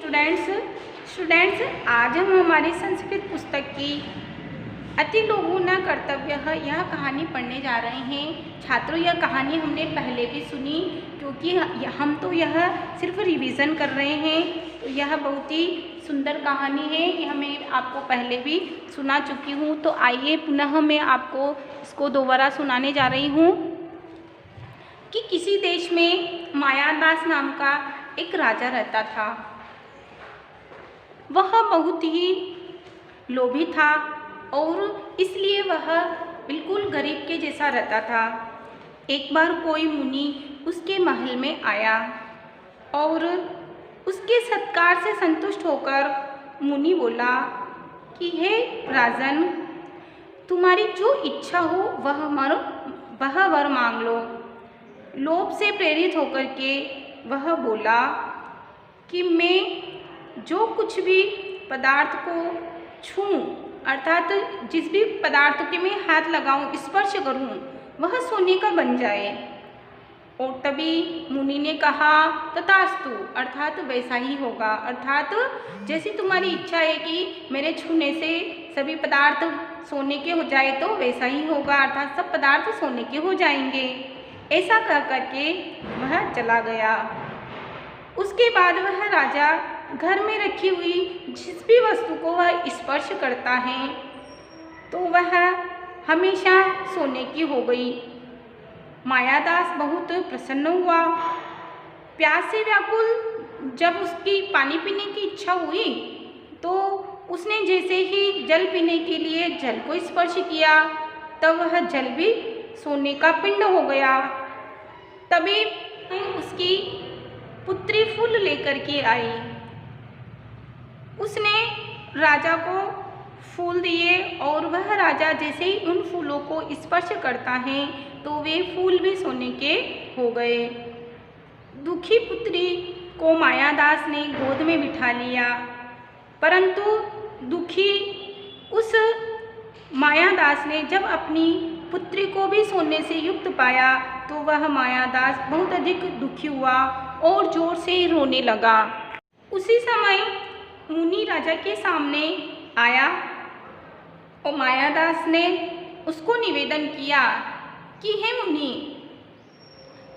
Students आज हम हमारी संस्कृत पुस्तक की अति लोभो न कर्तव्यः यह कहानी पढ़ने जा रहे हैं। छात्रों, यह कहानी हमने पहले भी सुनी, क्योंकि हम तो यह सिर्फ रिवीजन कर रहे हैं। तो यह बहुत ही सुंदर कहानी है, यह मैं आपको पहले भी सुना चुकी हूँ। तो आइए पुनः मैं आपको इसको दोबारा सुनाने जा रही हूँ कि किसी देश में मायादास नाम का एक राजा रहता था। वह बहुत ही लोभी था और इसलिए वह बिल्कुल गरीब के जैसा रहता था। एक बार कोई मुनि उसके महल में आया और उसके सत्कार से संतुष्ट होकर मुनि बोला कि हे राजन, तुम्हारी जो इच्छा हो वह वर मांग लो। लोभ से प्रेरित होकर के वह बोला कि मैं जो कुछ भी पदार्थ को छूं, अर्थात जिस भी पदार्थ के मैं हाथ लगाऊं, स्पर्श करूं, वह सोने का बन जाए। और तभी मुनि ने कहा तथास्तु, अर्थात वैसा ही होगा। अर्थात जैसी तुम्हारी इच्छा है कि मेरे छूने से सभी पदार्थ सोने के हो जाए, तो वैसा ही होगा, अर्थात सब पदार्थ सोने के हो जाएंगे। ऐसा कह करके वह चला गया। उसके बाद वह राजा घर में रखी हुई जिस भी वस्तु को वह स्पर्श करता है तो वह हमेशा सोने की हो गई। मायादास बहुत प्रसन्न हुआ। प्यास से व्याकुल जब उसकी पानी पीने की इच्छा हुई तो उसने जैसे ही जल पीने के लिए जल को स्पर्श किया, तब वह जल भी सोने का पिंड हो गया। तभी उसकी पुत्री फूल लेकर के आई। उसने राजा को फूल दिए और वह राजा जैसे ही उन फूलों को स्पर्श करता है तो वे फूल भी सोने के हो गए। दुखी पुत्री को मायादास ने गोद में बिठा लिया, परंतु दुखी उस मायादास ने जब अपनी पुत्री को भी सोने से युक्त पाया तो वह मायादास बहुत अधिक दुखी हुआ और जोर से रोने लगा। उसी समय मुनि राजा के सामने आया और मायादास ने उसको निवेदन किया कि हे मुनि,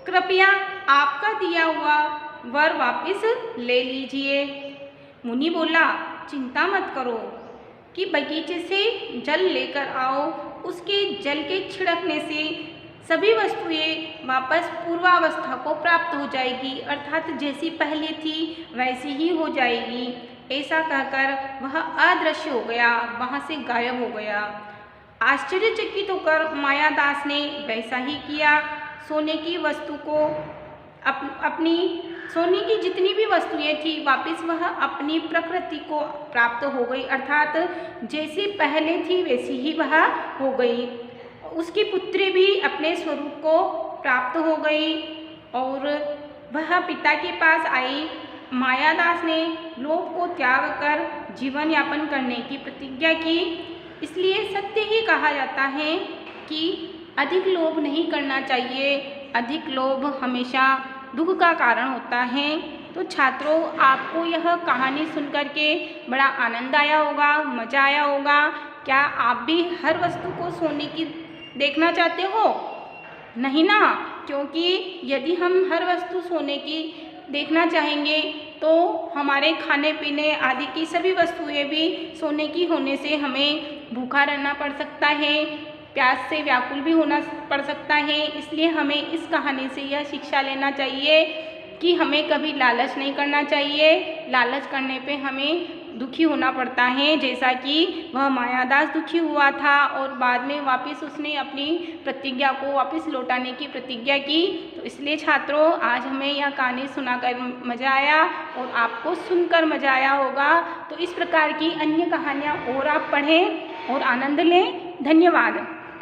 कृपया आपका दिया हुआ वर वापस ले लीजिए। मुनि बोला, चिंता मत करो कि बगीचे से जल लेकर आओ, उसके जल के छिड़कने से सभी वस्तुएं वापस पूर्वावस्था को प्राप्त हो जाएगी, अर्थात जैसी पहले थी वैसी ही हो जाएगी। ऐसा कहकर वह अदृश्य हो गया, वहाँ से गायब हो गया। आश्चर्यचकित होकर मायादास ने वैसा ही किया। सोने की वस्तु को अपनी सोने की जितनी भी वस्तुएं थी वापस वह अपनी प्रकृति को प्राप्त हो गई, अर्थात जैसी पहले थी वैसी ही वह हो गई। उसकी पुत्री भी अपने स्वरूप को प्राप्त हो गई और वह पिता के पास आई। मायादास ने लोभ को त्याग कर जीवन यापन करने की प्रतिज्ञा की। इसलिए सत्य ही कहा जाता है कि अधिक लोभ नहीं करना चाहिए। अधिक लोभ हमेशा दुख का कारण होता है। तो छात्रों, आपको यह कहानी सुनकर के बड़ा आनंद आया होगा, मज़ा आया होगा। क्या आप भी हर वस्तु को सोने की देखना चाहते हो? नहीं ना, क्योंकि यदि हम हर वस्तु सोने की देखना चाहेंगे तो हमारे खाने पीने आदि की सभी वस्तुएं भी सोने की होने से हमें भूखा रहना पड़ सकता है, प्यास से व्याकुल भी होना पड़ सकता है। इसलिए हमें इस कहानी से यह शिक्षा लेना चाहिए कि हमें कभी लालच नहीं करना चाहिए। लालच करने पे हमें दुखी होना पड़ता है, जैसा कि वह मायादास दुखी हुआ था और बाद में वापस उसने अपनी प्रतिज्ञा को वापस लौटाने की प्रतिज्ञा की। तो इसलिए छात्रों, आज हमें यह कहानी सुनाकर मज़ा आया और आपको सुनकर मज़ा आया होगा। तो इस प्रकार की अन्य कहानियाँ और आप पढ़ें और आनंद लें। धन्यवाद।